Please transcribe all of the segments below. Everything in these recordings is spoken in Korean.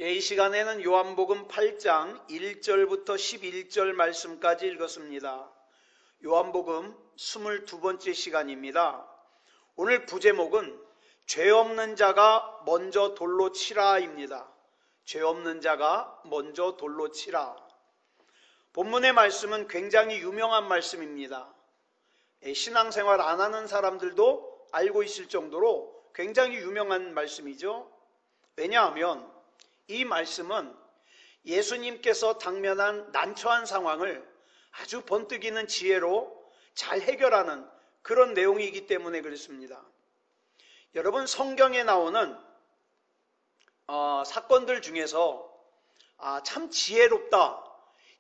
이 시간에는 요한복음 8장 1절부터 11절 말씀까지 읽었습니다. 요한복음 22번째 시간입니다. 오늘 부제목은 죄 없는 자가 먼저 돌로 치라입니다. 죄 없는 자가 먼저 돌로 치라. 본문의 말씀은 굉장히 유명한 말씀입니다. 신앙생활 안 하는 사람들도 알고 있을 정도로 굉장히 유명한 말씀이죠. 왜냐하면 이 말씀은 예수님께서 당면한 난처한 상황을 아주 번뜩이는 지혜로 잘 해결하는 그런 내용이기 때문에 그렇습니다. 여러분, 성경에 나오는 사건들 중에서 참 지혜롭다,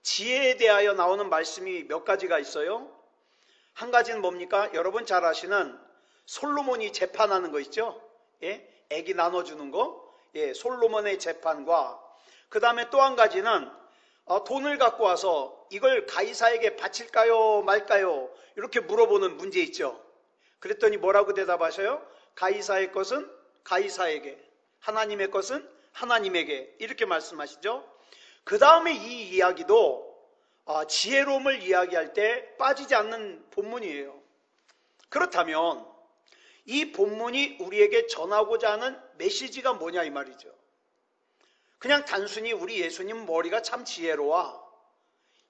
지혜에 대하여 나오는 말씀이 몇 가지가 있어요. 한 가지는 뭡니까? 여러분 잘 아시는 솔로몬이 재판하는 거 있죠? 애기 나눠주는 거. 솔로몬의 재판과 그 다음에 또 한 가지는 돈을 갖고 와서 이걸 가이사에게 바칠까요 말까요 이렇게 물어보는 문제 있죠. 그랬더니 뭐라고 대답하셔요? 가이사의 것은 가이사에게, 하나님의 것은 하나님에게, 이렇게 말씀하시죠. 그 다음에 이 이야기도 지혜로움을 이야기할 때 빠지지 않는 본문이에요. 그렇다면 이 본문이 우리에게 전하고자 하는 메시지가 뭐냐 이 말이죠. 그냥 단순히 우리 예수님 머리가 참 지혜로워,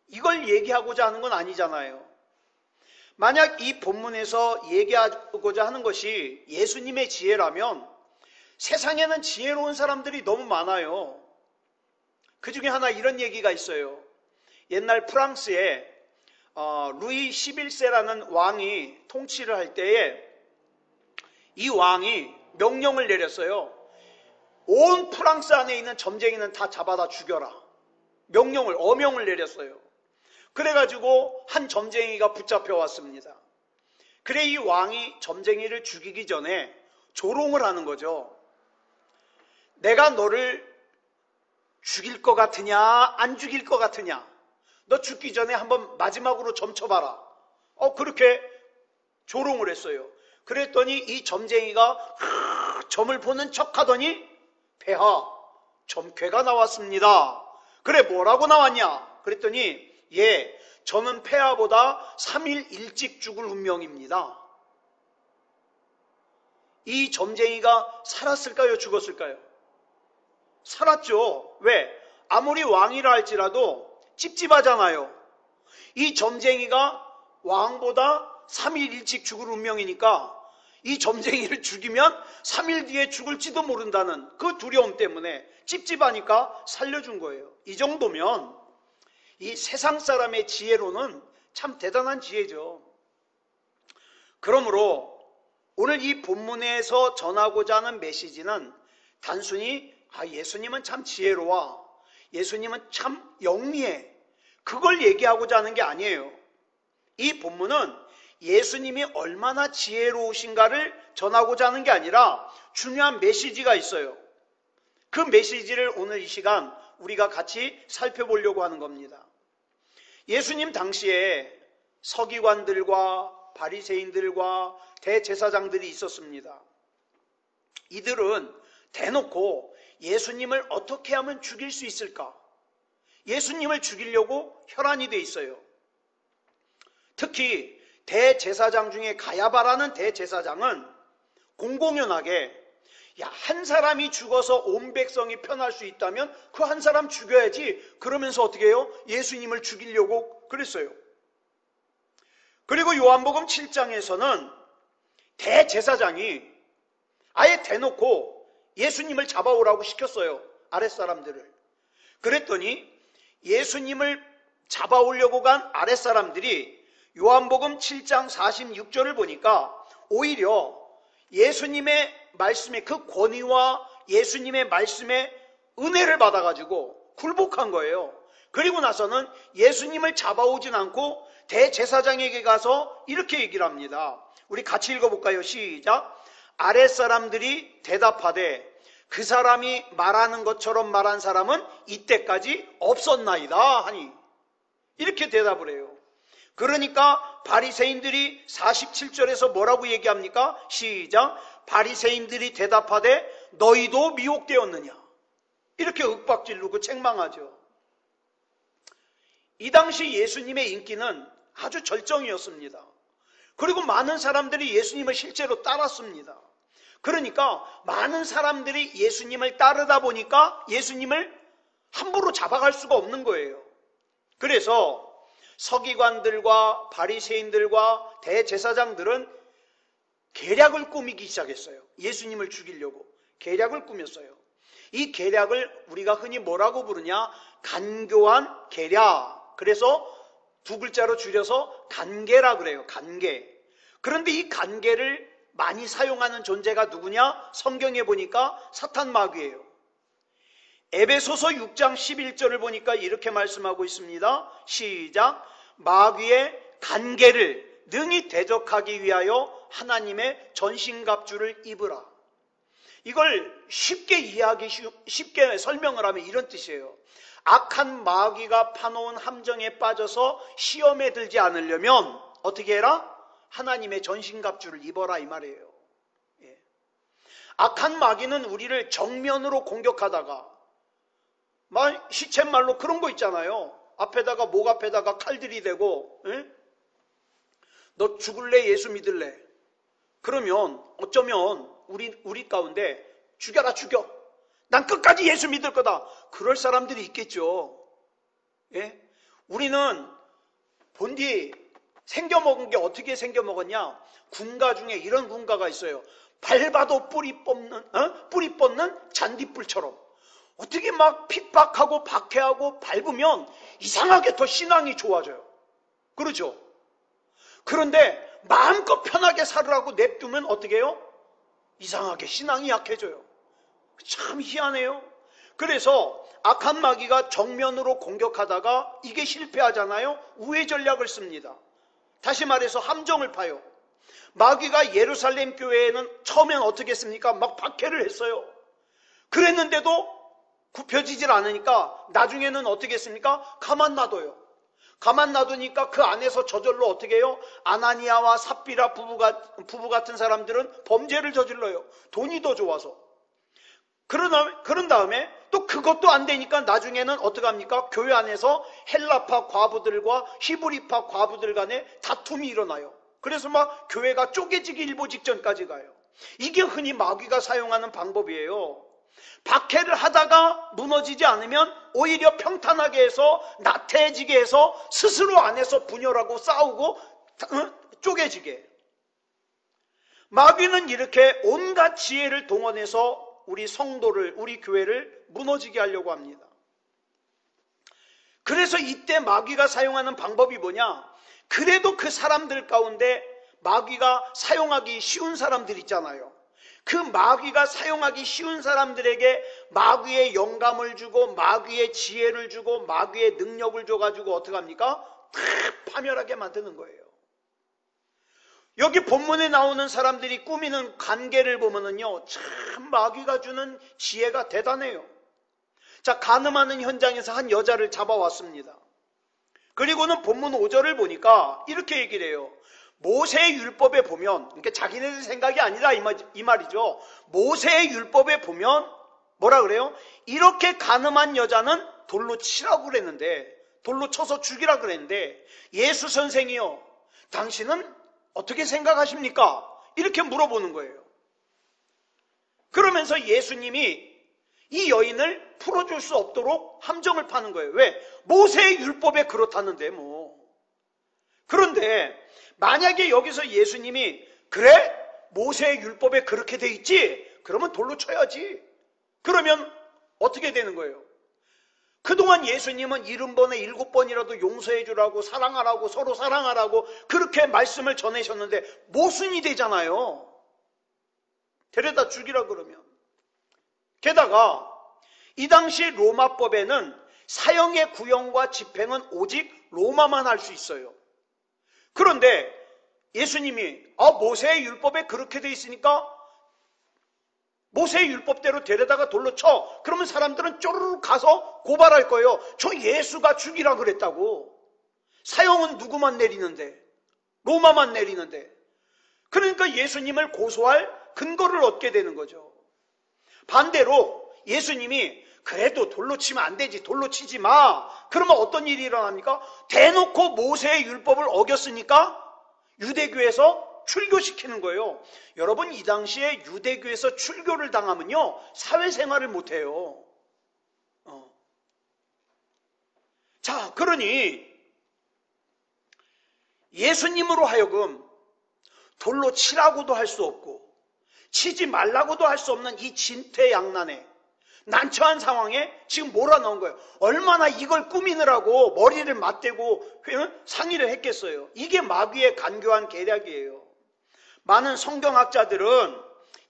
이걸 얘기하고자 하는 건 아니잖아요. 만약 이 본문에서 얘기하고자 하는 것이 예수님의 지혜라면 세상에는 지혜로운 사람들이 너무 많아요. 그 중에 하나 이런 얘기가 있어요. 옛날 프랑스에 루이 11세라는 왕이 통치를 할 때에 이 왕이 명령을 내렸어요. 온 프랑스 안에 있는 점쟁이는 다 잡아다 죽여라. 어명을 내렸어요. 그래가지고 한 점쟁이가 붙잡혀 왔습니다. 그래 이 왕이 점쟁이를 죽이기 전에 조롱을 하는 거죠. 내가 너를 죽일 것 같으냐 안 죽일 것 같으냐, 너 죽기 전에 한번 마지막으로 점쳐봐라. 그렇게 조롱을 했어요. 그랬더니 이 점쟁이가 점을 보는 척하더니 폐하, 점괘가 나왔습니다. 그래, 뭐라고 나왔냐? 그랬더니 저는 폐하보다 3일 일찍 죽을 운명입니다. 이 점쟁이가 살았을까요? 죽었을까요? 살았죠. 왜? 아무리 왕이라 할지라도 찝찝하잖아요. 이 점쟁이가 왕보다 3일 일찍 죽을 운명이니까 이 점쟁이를 죽이면 3일 뒤에 죽을지도 모른다는 그 두려움 때문에 찝찝하니까 살려준 거예요. 이 정도면 이 세상 사람의 지혜로는 참 대단한 지혜죠. 그러므로 오늘 이 본문에서 전하고자 하는 메시지는 단순히 예수님은 참 지혜로워, 예수님은 참 영리해, 그걸 얘기하고자 하는 게 아니에요. 이 본문은 예수님이 얼마나 지혜로우신가를 전하고자 하는 게 아니라 중요한 메시지가 있어요. 그 메시지를 오늘 이 시간 우리가 같이 살펴보려고 하는 겁니다. 예수님 당시에 서기관들과 바리새인들과 대제사장들이 있었습니다. 이들은 대놓고 예수님을 어떻게 하면 죽일 수 있을까? 예수님을 죽이려고 혈안이 돼 있어요. 특히 대제사장 중에 가야바라는 대제사장은 공공연하게 한 사람이 죽어서 온 백성이 편할 수 있다면 그 한 사람 죽여야지, 그러면서 어떻게 해요? 예수님을 죽이려고 그랬어요. 그리고 요한복음 7장에서는 대제사장이 아예 대놓고 예수님을 잡아오라고 시켰어요. 아랫사람들을. 그랬더니 예수님을 잡아오려고 간 아랫사람들이 요한복음 7장 46절을 보니까 오히려 예수님의 말씀에, 그 권위와 예수님의 말씀에 은혜를 받아가지고 굴복한 거예요. 그리고 나서는 예수님을 잡아오진 않고 대제사장에게 가서 이렇게 얘기를 합니다. 우리 같이 읽어볼까요? 시작. 아랫사람들이 대답하되 그 사람이 말하는 것처럼 말한 사람은 이때까지 없었나이다 하니, 이렇게 대답을 해요. 그러니까 바리새인들이 47절에서 뭐라고 얘기합니까? 시작. 바리새인들이 대답하되 너희도 미혹되었느냐, 이렇게 그렇게 윽박지르고 책망하죠. 이 당시 예수님의 인기는 아주 절정이었습니다. 그리고 많은 사람들이 예수님을 실제로 따랐습니다. 그러니까 많은 사람들이 예수님을 따르다 보니까 예수님을 함부로 잡아갈 수가 없는 거예요. 그래서 서기관들과 바리새인들과 대제사장들은 계략을 꾸미기 시작했어요. 예수님을 죽이려고 계략을 꾸몄어요. 이 계략을 우리가 흔히 뭐라고 부르냐? 간교한 계략. 그래서 두 글자로 줄여서 간계라 그래요. 간계. 그런데 이 간계를 많이 사용하는 존재가 누구냐? 성경에 보니까 사탄 마귀예요. 에베소서 6장 11절을 보니까 이렇게 말씀하고 있습니다. 시작. 마귀의 간계를 능히 대적하기 위하여 하나님의 전신갑주를 입으라. 이걸 쉽게 설명을 하면 이런 뜻이에요. 악한 마귀가 파놓은 함정에 빠져서 시험에 들지 않으려면 어떻게 해라? 하나님의 전신갑주를 입어라 이 말이에요. 예. 악한 마귀는 우리를 정면으로 공격하다가 시쳇말로 그런 거 있잖아요. 앞에다가 목 앞에다가 칼들이 대고 너 죽을래 예수 믿을래? 그러면 어쩌면 우리 가운데 죽여라 죽여. 난 끝까지 예수 믿을 거다. 그럴 사람들이 있겠죠. 예? 우리는 본디 생겨먹은 게 어떻게 생겨먹었냐? 군가 중에 이런 군가가 있어요. 밟아도 뿌리 뻗는 잔디불처럼. 어떻게 막 핍박하고 박해하고 밟으면 이상하게 더 신앙이 좋아져요. 그렇죠? 그런데 마음껏 편하게 살으라고 냅두면 어떻게 해요? 이상하게 신앙이 약해져요. 참 희한해요. 그래서 악한 마귀가 정면으로 공격하다가 이게 실패하잖아요. 우회 전략을 씁니다. 다시 말해서 함정을 파요. 마귀가 예루살렘 교회에는 처음엔 어떻게 했습니까? 막 박해를 했어요. 그랬는데도 굽혀지질 않으니까 나중에는 어떻게 했습니까? 가만 놔둬요. 가만 놔두니까 그 안에서 저절로 어떻게 해요? 아나니아와 삽비라 부부 같은 사람들은 범죄를 저질러요. 돈이 더 좋아서. 그런 다음에 또 그것도 안 되니까 나중에는 어떻게 합니까? 교회 안에서 헬라파 과부들과 히브리파 과부들 간에 다툼이 일어나요. 그래서 막 교회가 쪼개지기 일보 직전까지 가요. 이게 흔히 마귀가 사용하는 방법이에요. 박해를 하다가 무너지지 않으면 오히려 평탄하게 해서 나태해지게 해서 스스로 안에서 분열하고 싸우고 쪼개지게. 마귀는 이렇게 온갖 지혜를 동원해서 우리 성도를, 우리 교회를 무너지게 하려고 합니다. 그래서 이때 마귀가 사용하는 방법이 뭐냐? 그래도 그 사람들 가운데 마귀가 사용하기 쉬운 사람들 있잖아요. 그 마귀가 사용하기 쉬운 사람들에게 마귀의 영감을 주고 마귀의 지혜를 주고 마귀의 능력을 줘가지고 어떻게 합니까? 다 파멸하게 만드는 거예요. 여기 본문에 나오는 사람들이 꾸미는 관계를 보면은요, 참 마귀가 주는 지혜가 대단해요. 자, 간음하는 현장에서 한 여자를 잡아왔습니다. 그리고는 본문 5절을 보니까 이렇게 얘기를 해요. 모세의 율법에 보면, 그러니까 자기네들 생각이 아니라 이 말이죠. 모세의 율법에 보면 뭐라 그래요? 이렇게 간음한 여자는 돌로 치라고 그랬는데, 돌로 쳐서 죽이라 그랬는데, 예수 선생이요, 당신은 어떻게 생각하십니까? 이렇게 물어보는 거예요. 그러면서 예수님이 이 여인을 풀어줄 수 없도록 함정을 파는 거예요. 왜? 모세의 율법에 그렇다는데 뭐. 그런데 만약에 여기서 예수님이 그래? 모세의 율법에 그렇게 돼 있지? 그러면 돌로 쳐야지. 그러면 어떻게 되는 거예요? 그동안 예수님은 70번에 7번이라도 용서해 주라고 사랑하라고 서로 사랑하라고 그렇게 말씀을 전하셨는데 모순이 되잖아요. 데려다 죽이라 그러면. 게다가 이 당시 로마법에는 사형의 구형과 집행은 오직 로마만 할 수 있어요. 그런데 예수님이 모세의 율법에 그렇게 돼 있으니까 모세의 율법대로 데려다가 돌로 쳐. 그러면 사람들은 쪼르륵 가서 고발할 거예요. 저 예수가 죽이라 그랬다고. 사형은 누구만 내리는데? 로마만 내리는데. 그러니까 예수님을 고소할 근거를 얻게 되는 거죠. 반대로 예수님이 그래도 돌로 치면 안 되지, 돌로 치지 마. 그러면 어떤 일이 일어납니까? 대놓고 모세의 율법을 어겼으니까 유대교에서 출교시키는 거예요. 여러분, 이 당시에 유대교에서 출교를 당하면요, 사회생활을 못해요. 자, 그러니 예수님으로 하여금 돌로 치라고도 할 수 없고 치지 말라고도 할 수 없는 이 진퇴양난에 난처한 상황에 지금 몰아넣은 거예요. 얼마나 이걸 꾸미느라고 머리를 맞대고 상의를 했겠어요. 이게 마귀의 간교한 계략이에요. 많은 성경학자들은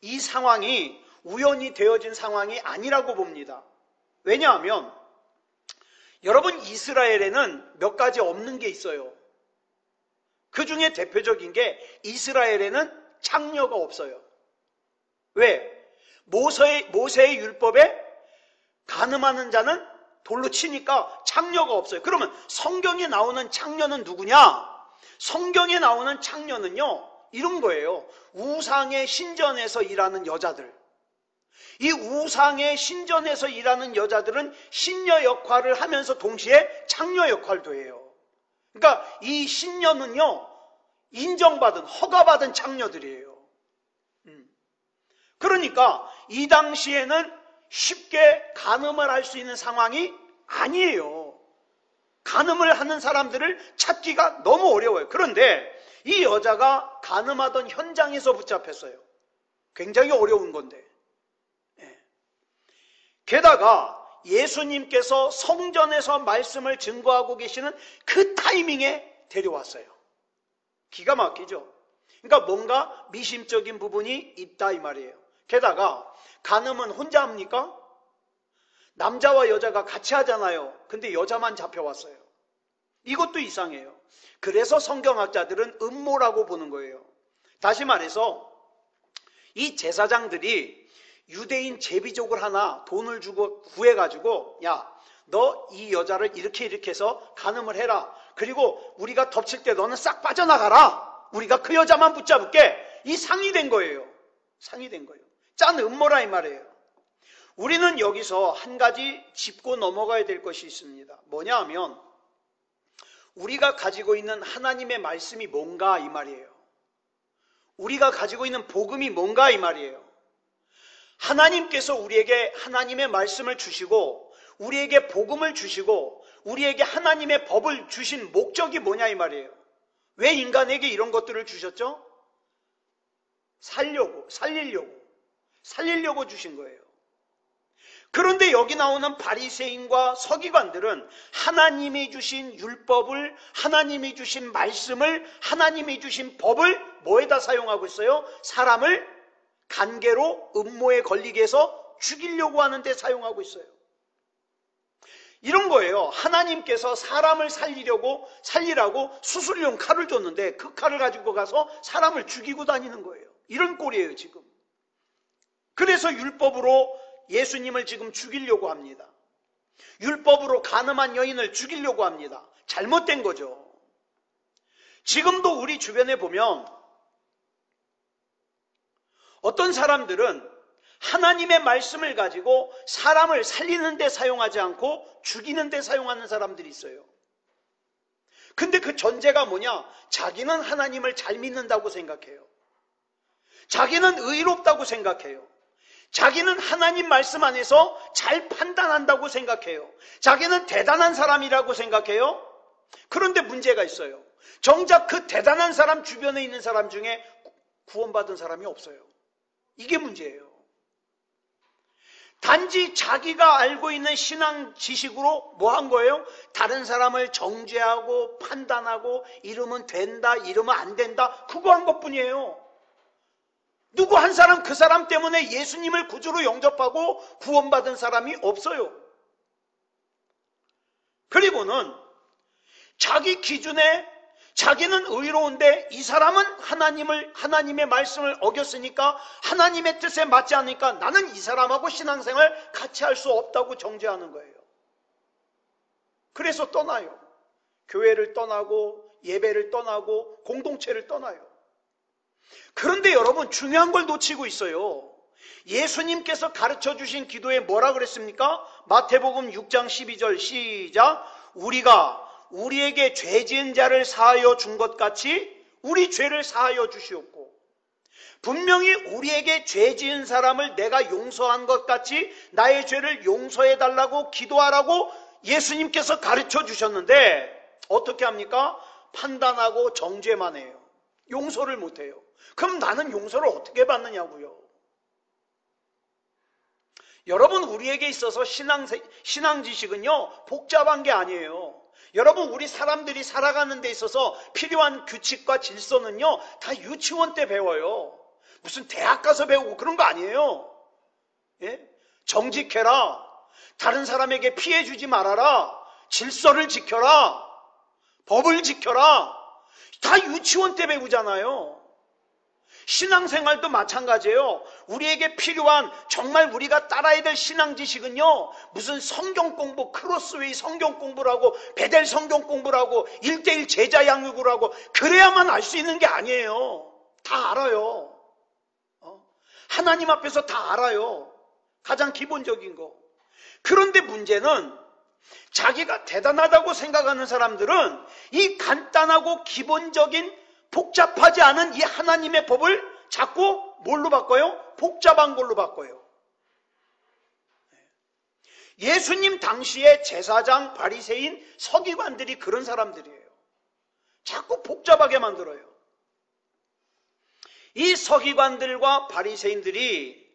이 상황이 우연히 되어진 상황이 아니라고 봅니다. 왜냐하면 여러분, 이스라엘에는 몇 가지 없는 게 있어요. 그 중에 대표적인 게 이스라엘에는 창녀가 없어요. 왜? 모세의 율법에 간음하는 자는 돌로 치니까 창녀가 없어요. 그러면 성경에 나오는 창녀는 누구냐? 성경에 나오는 창녀는요, 이런 거예요. 우상의 신전에서 일하는 여자들. 이 우상의 신전에서 일하는 여자들은 신녀 역할을 하면서 동시에 창녀 역할도 해요. 그러니까 이 신녀는요, 인정받은, 허가받은 창녀들이에요. 그러니까 이 당시에는 쉽게 간음을 할 수 있는 상황이 아니에요. 간음을 하는 사람들을 찾기가 너무 어려워요. 그런데 이 여자가 간음하던 현장에서 붙잡혔어요. 굉장히 어려운 건데. 게다가 예수님께서 성전에서 말씀을 증거하고 계시는 그 타이밍에 데려왔어요. 기가 막히죠. 그러니까 뭔가 미심적인 부분이 있다 이 말이에요. 게다가 간음은 혼자 합니까? 남자와 여자가 같이 하잖아요. 근데 여자만 잡혀왔어요. 이것도 이상해요. 그래서 성경학자들은 음모라고 보는 거예요. 다시 말해서 이 제사장들이 유대인 제비족을 하나 돈을 주고 구해가지고, 야, 너 이 여자를 이렇게 해서 간음을 해라. 그리고 우리가 덮칠 때 너는 싹 빠져나가라. 우리가 그 여자만 붙잡을게. 이 상의된 거예요. 상의된 거예요. 짠 음모라 이 말이에요. 우리는 여기서 한 가지 짚고 넘어가야 될 것이 있습니다. 뭐냐 하면 우리가 가지고 있는 하나님의 말씀이 뭔가 이 말이에요. 우리가 가지고 있는 복음이 뭔가 이 말이에요. 하나님께서 우리에게 하나님의 말씀을 주시고 우리에게 복음을 주시고 우리에게 하나님의 법을 주신 목적이 뭐냐 이 말이에요. 왜 인간에게 이런 것들을 주셨죠? 살리려고 주신 거예요. 그런데 여기 나오는 바리새인과 서기관들은 하나님이 주신 율법을, 하나님이 주신 말씀을, 하나님이 주신 법을 뭐에다 사용하고 있어요? 사람을 간계로 음모에 걸리게 해서 죽이려고 하는데 사용하고 있어요. 이런 거예요. 하나님께서 사람을 살리라고 수술용 칼을 줬는데 그 칼을 가지고 가서 사람을 죽이고 다니는 거예요. 이런 꼴이에요 지금. 그래서 율법으로 예수님을 지금 죽이려고 합니다. 율법으로 간음한 여인을 죽이려고 합니다. 잘못된 거죠. 지금도 우리 주변에 보면 어떤 사람들은 하나님의 말씀을 가지고 사람을 살리는 데 사용하지 않고 죽이는 데 사용하는 사람들이 있어요. 근데 그 전제가 뭐냐? 자기는 하나님을 잘 믿는다고 생각해요. 자기는 의롭다고 생각해요. 자기는 하나님 말씀 안에서 잘 판단한다고 생각해요. 자기는 대단한 사람이라고 생각해요. 그런데 문제가 있어요. 정작 그 대단한 사람 주변에 있는 사람 중에 구원받은 사람이 없어요. 이게 문제예요. 단지 자기가 알고 있는 신앙 지식으로 뭐 한 거예요? 다른 사람을 정죄하고 판단하고 이러면 된다, 이러면 안 된다, 그거 한 것뿐이에요. 누구 한 사람 그 사람 때문에 예수님을 구주로 영접하고 구원받은 사람이 없어요. 그리고는 자기 기준에 자기는 의로운데 이 사람은 하나님의 말씀을 어겼으니까 하나님의 뜻에 맞지 않으니까 나는 이 사람하고 신앙생활 같이 할 수 없다고 정죄하는 거예요. 그래서 떠나요. 교회를 떠나고 예배를 떠나고 공동체를 떠나요. 그런데 여러분 중요한 걸 놓치고 있어요. 예수님께서 가르쳐 주신 기도에 뭐라 그랬습니까? 마태복음 6장 12절 시작. 우리가 우리에게 죄 지은 자를 사하여 준 것 같이 우리 죄를 사하여 주시옵고, 분명히 우리에게 죄 지은 사람을 내가 용서한 것 같이 나의 죄를 용서해 달라고 기도하라고 예수님께서 가르쳐 주셨는데 어떻게 합니까? 판단하고 정죄만 해요. 용서를 못해요. 그럼 나는 용서를 어떻게 받느냐고요. 여러분, 우리에게 있어서 신앙 지식은요 복잡한 게 아니에요. 여러분, 우리 사람들이 살아가는 데 있어서 필요한 규칙과 질서는요 다 유치원 때 배워요. 무슨 대학 가서 배우고 그런 거 아니에요. 예? 정직해라, 다른 사람에게 피해 주지 말아라, 질서를 지켜라, 법을 지켜라, 다 유치원 때 배우잖아요. 신앙생활도 마찬가지예요. 우리에게 필요한 정말 우리가 따라야 될 신앙 지식은요 무슨 성경 공부, 크로스웨이 성경 공부라고, 베델 성경 공부라고, 1:1 제자 양육을 하고 그래야만 알 수 있는 게 아니에요. 다 알아요. 하나님 앞에서 다 알아요. 가장 기본적인 거. 그런데 문제는 자기가 대단하다고 생각하는 사람들은 이 간단하고 기본적인 복잡하지 않은 이 하나님의 법을 자꾸 뭘로 바꿔요? 복잡한 걸로 바꿔요. 예수님 당시에 제사장, 바리새인, 서기관들이 그런 사람들이에요. 자꾸 복잡하게 만들어요. 이 서기관들과 바리새인들이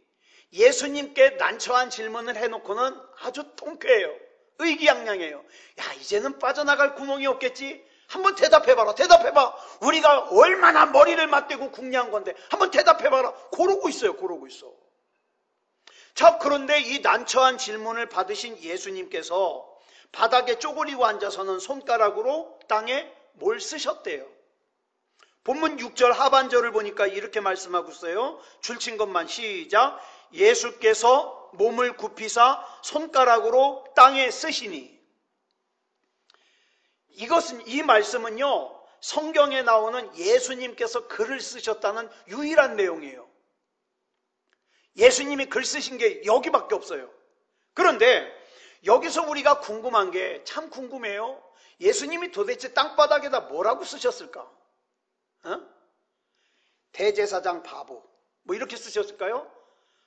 예수님께 난처한 질문을 해놓고는 아주 통쾌해요. 의기양양해요. 야, 이제는 빠져나갈 구멍이 없겠지? 한번 대답해봐라. 대답해봐. 우리가 얼마나 머리를 맞대고 궁리한 건데 한번 대답해봐라. 고르고 있어요. 고르고 있어. 자, 그런데 이 난처한 질문을 받으신 예수님께서 바닥에 쪼그리고 앉아서는 손가락으로 땅에 뭘 쓰셨대요. 본문 6절 하반절을 보니까 이렇게 말씀하고 있어요. 줄친 것만 시작. 예수께서 몸을 굽히사 손가락으로 땅에 쓰시니. 이 말씀은요 성경에 나오는 예수님께서 글을 쓰셨다는 유일한 내용이에요. 예수님이 글 쓰신 게 여기밖에 없어요. 그런데 여기서 우리가 궁금한 게 참 궁금해요. 예수님이 도대체 땅바닥에다 뭐라고 쓰셨을까? 대제사장 바보 뭐 이렇게 쓰셨을까요?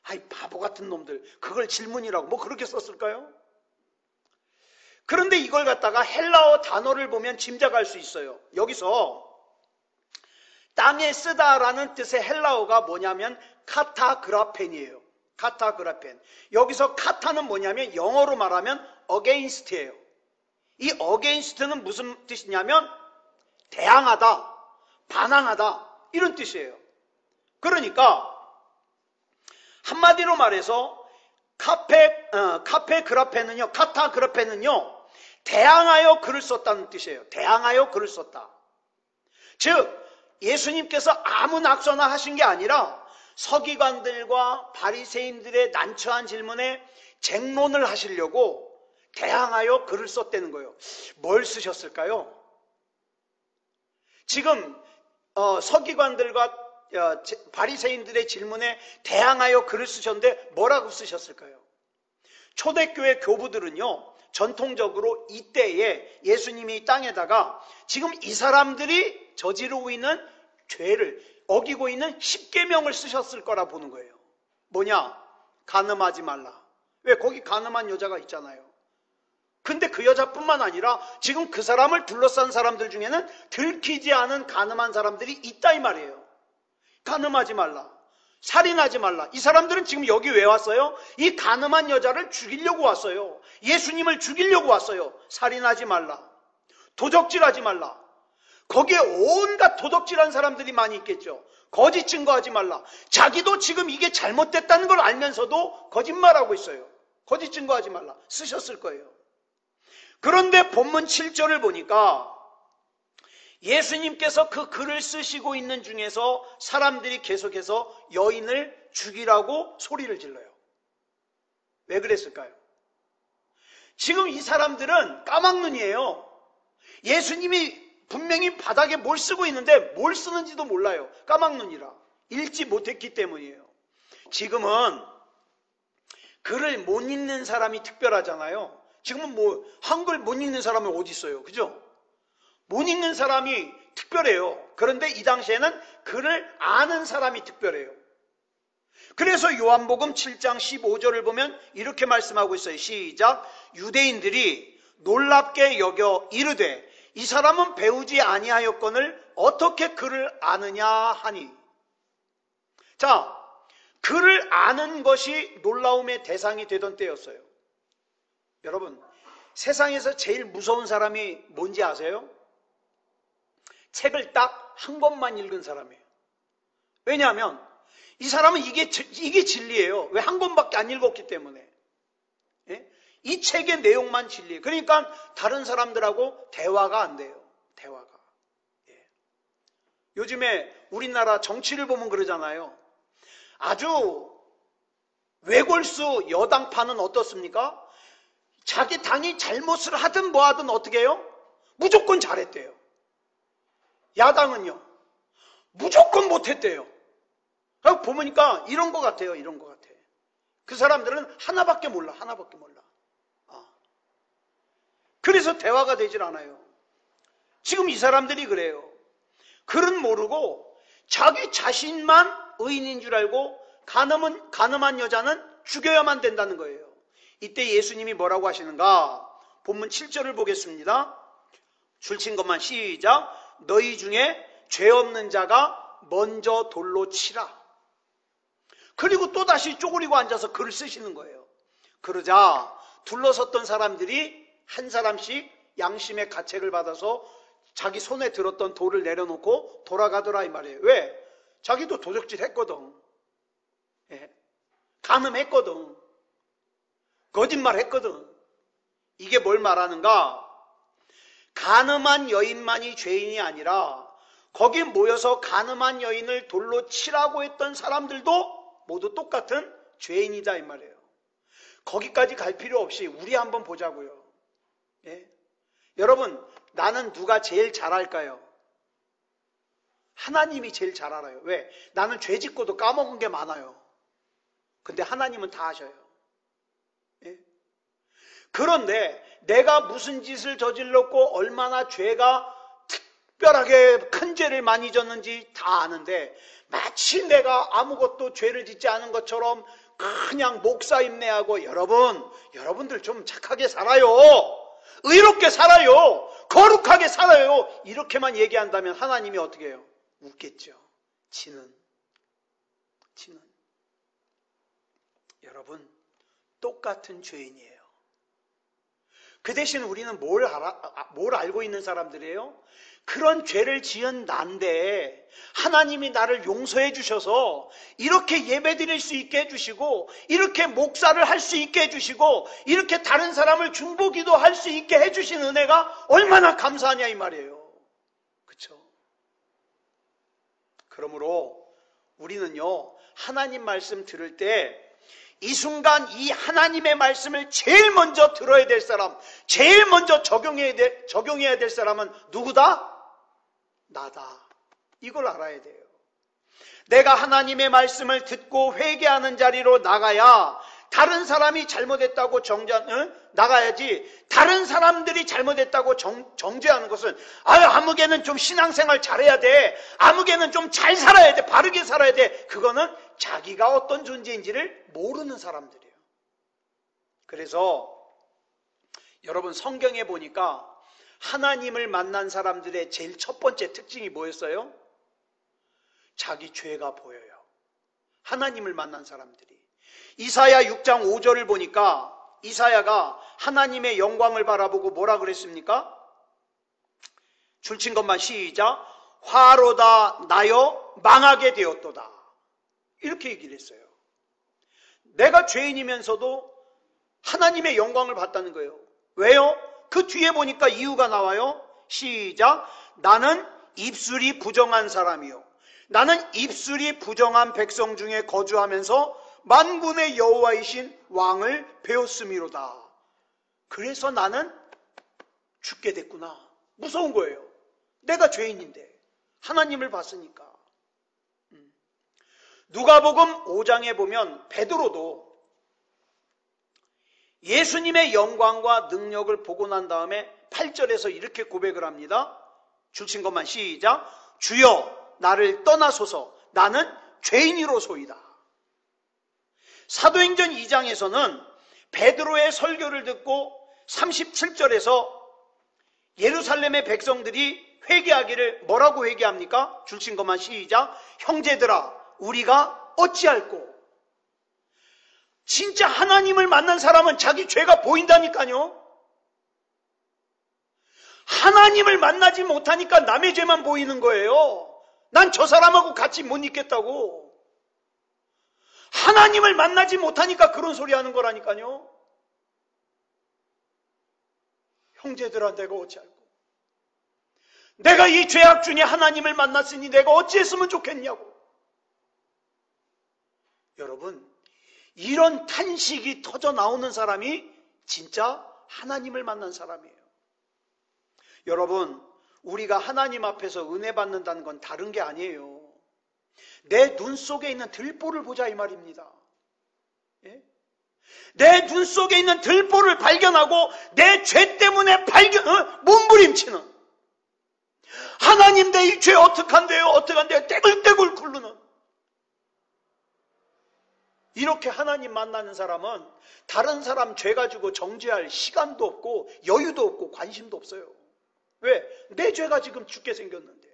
아이, 바보 같은 놈들, 그걸 질문이라고 뭐 그렇게 썼을까요? 그런데 이걸 갖다가 헬라어 단어를 보면 짐작할 수 있어요. 여기서 땅에 쓰다라는 뜻의 헬라어가 뭐냐면 카타그라펜이에요. 카타그라펜. 여기서 카타는 뭐냐면 영어로 말하면 against예요. 이 against는 무슨 뜻이냐면 대항하다, 반항하다 이런 뜻이에요. 그러니까 한마디로 말해서 카타그라펜은요 대항하여 글을 썼다는 뜻이에요. 대항하여 글을 썼다. 즉 예수님께서 아무 낙서나 하신 게 아니라 서기관들과 바리새인들의 난처한 질문에 쟁론을 하시려고 대항하여 글을 썼다는 거예요. 뭘 쓰셨을까요? 지금 서기관들과 바리새인들의 질문에 대항하여 글을 쓰셨는데 뭐라고 쓰셨을까요? 초대교회 교부들은요 전통적으로 이때에 예수님이 땅에다가 지금 이 사람들이 저지르고 있는 죄를 어기고 있는 10계명을 쓰셨을 거라 보는 거예요. 뭐냐? 간음하지 말라. 왜? 거기 간음한 여자가 있잖아요. 근데 그 여자뿐만 아니라 지금 그 사람을 둘러싼 사람들 중에는 들키지 않은 간음한 사람들이 있다 이 말이에요. 간음하지 말라, 살인하지 말라. 이 사람들은 지금 여기 왜 왔어요? 이 간음한 여자를 죽이려고 왔어요. 예수님을 죽이려고 왔어요. 살인하지 말라, 도적질하지 말라. 거기에 온갖 도적질한 사람들이 많이 있겠죠. 거짓 증거하지 말라. 자기도 지금 이게 잘못됐다는 걸 알면서도 거짓말하고 있어요. 거짓 증거하지 말라 쓰셨을 거예요. 그런데 본문 7절을 보니까 예수님께서 그 글을 쓰시고 있는 중에서 사람들이 계속해서 여인을 죽이라고 소리를 질러요. 왜 그랬을까요? 지금 이 사람들은 까막눈이에요. 예수님이 분명히 바닥에 뭘 쓰고 있는데 뭘 쓰는지도 몰라요. 까막눈이라. 읽지 못했기 때문이에요. 지금은 글을 못 읽는 사람이 특별하잖아요. 지금은 뭐 한글 못 읽는 사람이 어디 있어요, 그죠? 못 읽는 사람이 특별해요. 그런데 이 당시에는 글을 아는 사람이 특별해요. 그래서 요한복음 7장 15절을 보면 이렇게 말씀하고 있어요. 시작. 유대인들이 놀랍게 여겨 이르되 이 사람은 배우지 아니하였거늘 어떻게 글을 아느냐 하니. 자, 글을 아는 것이 놀라움의 대상이 되던 때였어요. 여러분, 세상에서 제일 무서운 사람이 뭔지 아세요? 책을 딱 한 권만 읽은 사람이에요. 왜냐하면 이 사람은 이게 진리예요. 왜 한 권밖에 안 읽었기 때문에. 예? 이 책의 내용만 진리예요. 그러니까 다른 사람들하고 대화가 안 돼요. 대화가. 예. 요즘에 우리나라 정치를 보면 그러잖아요. 아주 외골수 여당파는 어떻습니까? 자기 당이 잘못을 하든 뭐하든 어떻게 해요? 무조건 잘했대요. 야당은요, 무조건 못했대요. 보니까 이런 것 같아요. 이런 것 같아. 그 사람들은 하나밖에 몰라. 하나밖에 몰라. 그래서 대화가 되질 않아요. 지금 이 사람들이 그래요. 글은 모르고 자기 자신만 의인인 줄 알고 가늠한 여자는 죽여야만 된다는 거예요. 이때 예수님이 뭐라고 하시는가? 본문 7절을 보겠습니다. 줄친 것만 시작. 너희 중에 죄 없는 자가 먼저 돌로 치라. 그리고 또다시 쪼그리고 앉아서 글을 쓰시는 거예요. 그러자 둘러섰던 사람들이 한 사람씩 양심의 가책을 받아서 자기 손에 들었던 돌을 내려놓고 돌아가더라 이 말이에요. 왜? 자기도 도적질 했거든. 예. 간음했거든. 거짓말 했거든. 이게 뭘 말하는가? 간음한 여인만이 죄인이 아니라 거기 모여서 간음한 여인을 돌로 치라고 했던 사람들도 모두 똑같은 죄인이다 이 말이에요. 거기까지 갈 필요 없이 우리 한번 보자고요. 예? 여러분, 나는 누가 제일 잘할까요? 하나님이 제일 잘 알아요. 왜? 나는 죄 짓고도 까먹은 게 많아요. 근데 하나님은 다 아셔요. 예? 그런데 내가 무슨 짓을 저질렀고 얼마나 죄가 특별하게 큰 죄를 많이 졌는지 다 아는데 마치 내가 아무것도 죄를 짓지 않은 것처럼 그냥 목사임내하고 여러분들 좀 착하게 살아요. 의롭게 살아요. 거룩하게 살아요. 이렇게만 얘기한다면 하나님이 어떻게 해요? 웃겠죠. 지는. 여러분, 똑같은 죄인이에요. 그 대신 우리는 뭘 알고 있는 사람들이에요? 그런 죄를 지은 난데 하나님이 나를 용서해 주셔서 이렇게 예배드릴 수 있게 해주시고 이렇게 목사를 할 수 있게 해주시고 이렇게 다른 사람을 중보기도 할 수 있게 해주신 은혜가 얼마나 감사하냐 이 말이에요. 그렇죠? 그러므로 우리는요, 하나님 말씀 들을 때 이 순간 이 하나님의 말씀을 제일 먼저 들어야 될 사람, 제일 먼저 적용해야 될 사람은 누구다? 나다. 이걸 알아야 돼요. 내가 하나님의 말씀을 듣고 회개하는 자리로 나가야 다른 사람이 잘못했다고 나가야지. 다른 사람들이 잘못했다고 정죄하는 것은 아무개는 좀 신앙생활 잘해야 돼. 아무개는 좀 잘 살아야 돼. 바르게 살아야 돼. 그거는 자기가 어떤 존재인지를 모르는 사람들이에요. 그래서 여러분 성경에 보니까 하나님을 만난 사람들의 제일 첫 번째 특징이 뭐였어요? 자기 죄가 보여요. 하나님을 만난 사람들이. 이사야 6장 5절을 보니까 이사야가 하나님의 영광을 바라보고 뭐라 그랬습니까? 줄친 것만 시작. 화로다 나여 망하게 되었도다. 이렇게 얘기를 했어요. 내가 죄인이면서도 하나님의 영광을 봤다는 거예요. 왜요? 그 뒤에 보니까 이유가 나와요. 시작. 나는 입술이 부정한 사람이요. 나는 입술이 부정한 백성 중에 거주하면서 만군의 여호와이신 왕을 배웠음이로다. 그래서 나는 죽게 됐구나. 무서운 거예요. 내가 죄인인데 하나님을 봤으니까. 누가복음 5장에 보면 베드로도 예수님의 영광과 능력을 보고 난 다음에 8절에서 이렇게 고백을 합니다. 줄친 것만 시작. 주여 나를 떠나소서 나는 죄인이로소이다. 사도행전 2장에서는 베드로의 설교를 듣고 37절에서 예루살렘의 백성들이 회개하기를 뭐라고 회개합니까? 줄친 것만 시작. 형제들아 우리가 어찌할꼬. 진짜 하나님을 만난 사람은 자기 죄가 보인다니까요. 하나님을 만나지 못하니까 남의 죄만 보이는 거예요. 난 저 사람하고 같이 못 있겠다고. 하나님을 만나지 못하니까 그런 소리 하는 거라니까요. 형제들아 내가 어찌할꼬. 내가 이 죄악 중에 하나님을 만났으니 내가 어찌했으면 좋겠냐고. 여러분, 이런 탄식이 터져 나오는 사람이 진짜 하나님을 만난 사람이에요. 여러분, 우리가 하나님 앞에서 은혜 받는다는 건 다른 게 아니에요. 내 눈 속에 있는 들보를 보자 이 말입니다. 예? 내 눈 속에 있는 들보를 발견하고 내 죄 때문에 몸부림치는, 하나님 내 이 죄 어떡한데요 어떡한데요 떼굴떼굴 굴르는, 이렇게 하나님 만나는 사람은 다른 사람 죄 가지고 정죄할 시간도 없고 여유도 없고 관심도 없어요. 왜? 내 죄가 지금 죽게 생겼는데.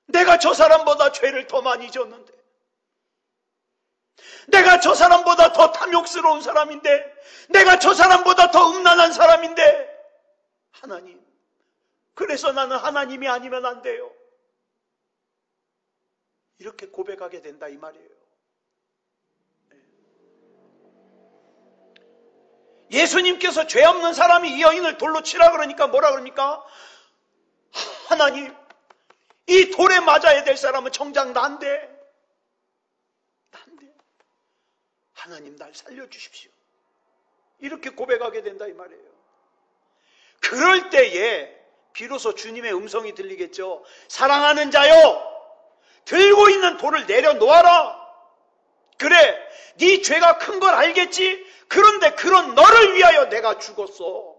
내가 저 사람보다 죄를 더 많이 졌는데, 내가 저 사람보다 더 탐욕스러운 사람인데, 내가 저 사람보다 더 음란한 사람인데, 하나님, 그래서 나는 하나님이 아니면 안 돼요. 이렇게 고백하게 된다 이 말이에요. 예수님께서 죄 없는 사람이 이 여인을 돌로 치라 그러니까 뭐라 그럽니까? 하나님, 이 돌에 맞아야 될 사람은 정작 난데, 하나님 날 살려주십시오. 이렇게 고백하게 된다 이 말이에요. 그럴 때에 비로소 주님의 음성이 들리겠죠. 사랑하는 자여, 들고 있는 돌을 내려놓아라. 그래, 네 죄가 큰 걸 알겠지? 그런데 그런 너를 위하여 내가 죽었어.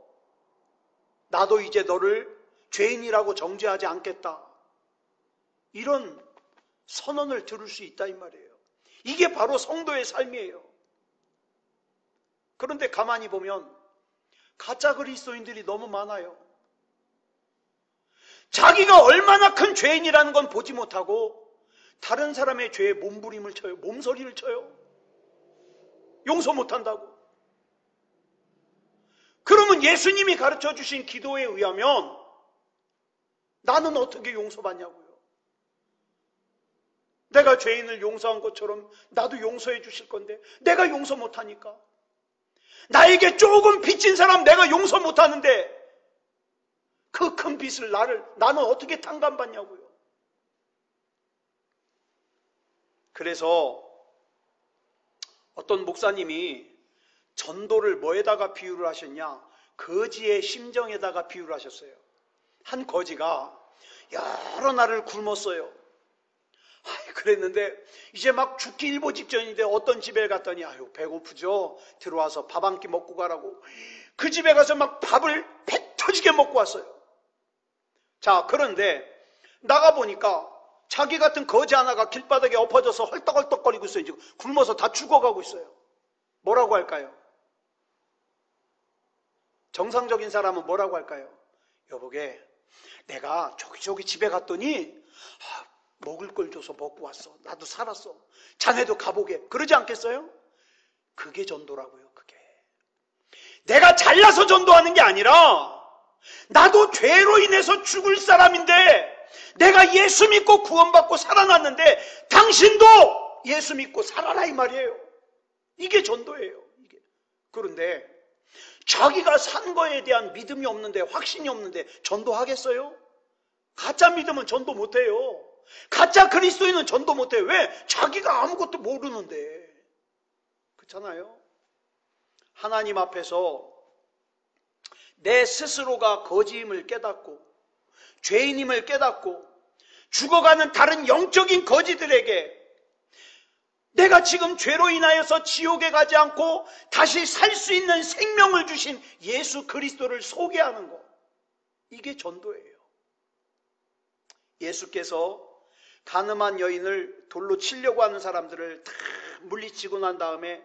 나도 이제 너를 죄인이라고 정죄하지 않겠다. 이런 선언을 들을 수 있다 이 말이에요. 이게 바로 성도의 삶이에요. 그런데 가만히 보면 가짜 그리스도인들이 너무 많아요. 자기가 얼마나 큰 죄인이라는 건 보지 못하고 다른 사람의 죄에 몸부림을 쳐요. 몸서리를 쳐요. 용서 못한다고. 그러면 예수님이 가르쳐 주신 기도에 의하면 나는 어떻게 용서받냐고요. 내가 죄인을 용서한 것처럼 나도 용서해 주실 건데 내가 용서 못하니까, 나에게 조금 빚진 사람 내가 용서 못하는데 그 큰 빚을 나는 어떻게 탕감받냐고요. 그래서 어떤 목사님이 전도를 뭐에다가 비유를 하셨냐? 거지의 심정에다가 비유를 하셨어요. 한 거지가 여러 날을 굶었어요. 그랬는데 이제 막 죽기 일보 직전인데 어떤 집에 갔더니 아유 배고프죠? 들어와서 밥 한 끼 먹고 가라고. 그 집에 가서 막 밥을 배 터지게 먹고 왔어요. 자, 그런데 나가보니까 자기 같은 거지 하나가 길바닥에 엎어져서 헐떡헐떡거리고 있어요. 지금 굶어서 다 죽어가고 있어요. 뭐라고 할까요? 정상적인 사람은 뭐라고 할까요? 여보게, 내가 저기 집에 갔더니 먹을 걸 줘서 먹고 왔어. 나도 살았어. 자네도 가보게. 그러지 않겠어요? 그게 전도라고요. 그게. 내가 잘나서 전도하는 게 아니라 나도 죄로 인해서 죽을 사람인데 내가 예수 믿고 구원받고 살아났는데 당신도 예수 믿고 살아라 이 말이에요. 이게 전도예요. 이게. 그런데 자기가 산 거에 대한 믿음이 없는데, 확신이 없는데 전도하겠어요? 가짜 믿으면 전도 못해요. 가짜 그리스도인은 전도 못해요. 왜? 자기가 아무것도 모르는데. 그렇잖아요. 하나님 앞에서 내 스스로가 거지임을 깨닫고 죄인임을 깨닫고 죽어가는 다른 영적인 거지들에게 내가 지금 죄로 인하여서 지옥에 가지 않고 다시 살 수 있는 생명을 주신 예수 그리스도를 소개하는 것, 이게 전도예요. 예수께서 간음한 여인을 돌로 치려고 하는 사람들을 다 물리치고 난 다음에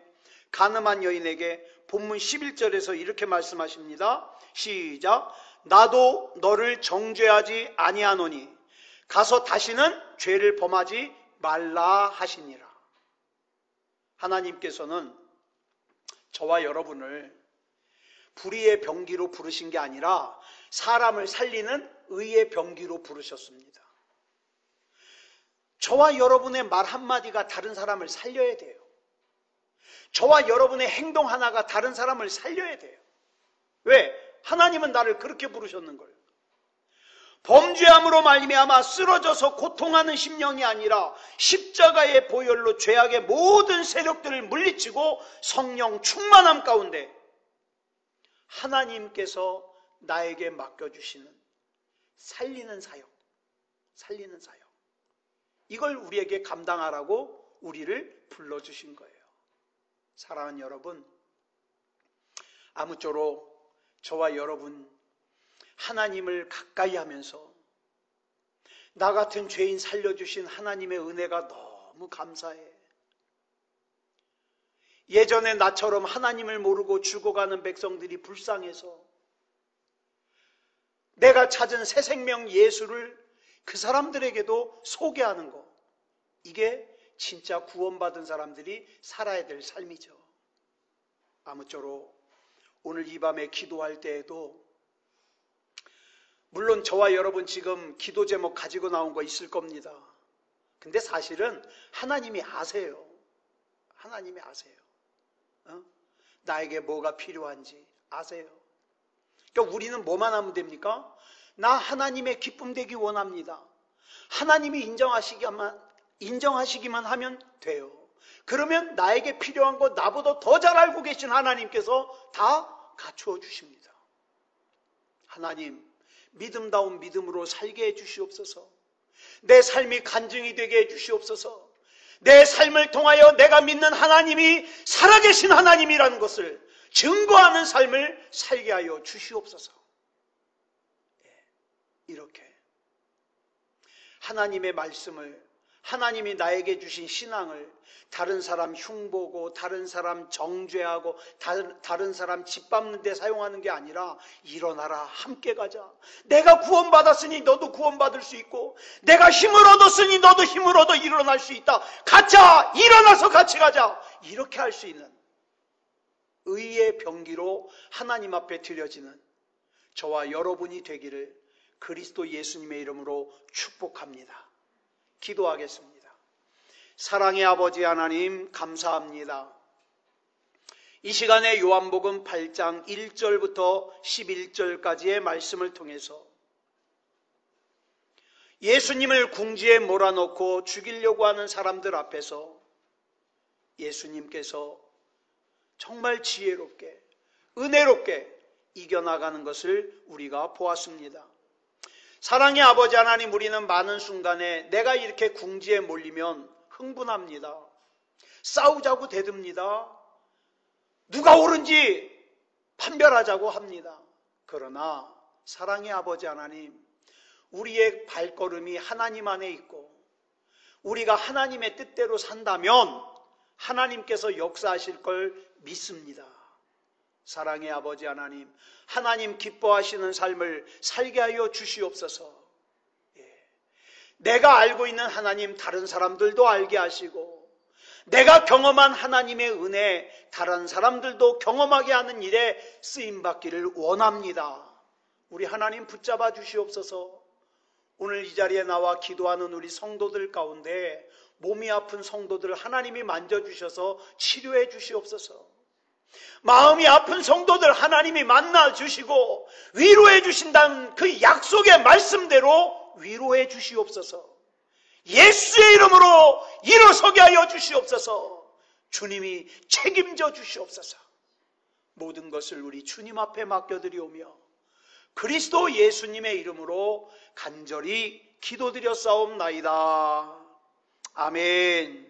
간음한 여인에게 본문 11절에서 이렇게 말씀하십니다. 시작. 나도 너를 정죄하지 아니하노니 가서 다시는 죄를 범하지 말라 하시니라. 하나님께서는 저와 여러분을 불의의 병기로 부르신 게 아니라 사람을 살리는 의의 병기로 부르셨습니다. 저와 여러분의 말 한마디가 다른 사람을 살려야 돼요. 저와 여러분의 행동 하나가 다른 사람을 살려야 돼요. 왜? 하나님은 나를 그렇게 부르셨는 거예요. 범죄함으로 말미암아 쓰러져서 고통하는 심령이 아니라 십자가의 보혈로 죄악의 모든 세력들을 물리치고 성령 충만함 가운데 하나님께서 나에게 맡겨주시는 살리는 사역, 이걸 우리에게 감당하라고 우리를 불러주신 거예요. 사랑하는 여러분, 아무쪼록 저와 여러분 하나님을 가까이 하면서 나 같은 죄인 살려주신 하나님의 은혜가 너무 감사해. 예전에 나처럼 하나님을 모르고 죽어가는 백성들이 불쌍해서 내가 찾은 새 생명 예수를 그 사람들에게도 소개하는 것, 이게 진짜 구원받은 사람들이 살아야 될 삶이죠. 아무쪼록 오늘 이 밤에 기도할 때에도 물론 저와 여러분 지금 기도 제목 가지고 나온 거 있을 겁니다. 근데 사실은 하나님이 아세요. 하나님이 아세요. 나에게 뭐가 필요한지 아세요. 그러니까 우리는 뭐만 하면 됩니까? 나 하나님의 기쁨 되기 원합니다. 하나님이 인정하시기만 하면 돼요. 그러면 나에게 필요한 거 나보다 더 잘 알고 계신 하나님께서 다 갖추어 주십니다. 하나님, 믿음다운 믿음으로 살게 해 주시옵소서. 내 삶이 간증이 되게 해 주시옵소서. 내 삶을 통하여 내가 믿는 하나님이 살아계신 하나님이라는 것을 증거하는 삶을 살게 하여 주시옵소서. 이렇게 하나님의 말씀을, 하나님이 나에게 주신 신앙을 다른 사람 흉보고 다른 사람 정죄하고 다른 사람 짓밟는 데 사용하는 게 아니라 일어나라, 함께 가자. 내가 구원받았으니 너도 구원받을 수 있고 내가 힘을 얻었으니 너도 힘을 얻어 일어날 수 있다. 가자, 일어나서 같이 가자. 이렇게 할 수 있는 의의 병기로 하나님 앞에 드려지는 저와 여러분이 되기를 그리스도 예수님의 이름으로 축복합니다. 기도하겠습니다. 사랑의 아버지 하나님, 감사합니다. 이 시간에 요한복음 8장 1절부터 11절까지의 말씀을 통해서 예수님을 궁지에 몰아넣고 죽이려고 하는 사람들 앞에서 예수님께서 정말 지혜롭게, 은혜롭게 이겨나가는 것을 우리가 보았습니다. 사랑의 아버지 하나님, 우리는 많은 순간에 내가 이렇게 궁지에 몰리면 흥분합니다. 싸우자고 대듭니다. 누가 옳은지 판별하자고 합니다. 그러나 사랑의 아버지 하나님, 우리의 발걸음이 하나님 안에 있고 우리가 하나님의 뜻대로 산다면 하나님께서 역사하실 걸 믿습니다. 사랑의 아버지 하나님, 하나님 기뻐하시는 삶을 살게 하여 주시옵소서. 내가 알고 있는 하나님 다른 사람들도 알게 하시고 내가 경험한 하나님의 은혜 다른 사람들도 경험하게 하는 일에 쓰임받기를 원합니다. 우리 하나님 붙잡아 주시옵소서. 오늘 이 자리에 나와 기도하는 우리 성도들 가운데 몸이 아픈 성도들 하나님이 만져주셔서 치료해 주시옵소서. 마음이 아픈 성도들 하나님이 만나주시고 위로해 주신다는 그 약속의 말씀대로 위로해 주시옵소서. 예수의 이름으로 일어서게 하여 주시옵소서. 주님이 책임져 주시옵소서. 모든 것을 우리 주님 앞에 맡겨드리오며 그리스도 예수님의 이름으로 간절히 기도드려 싸움나이다. 아멘.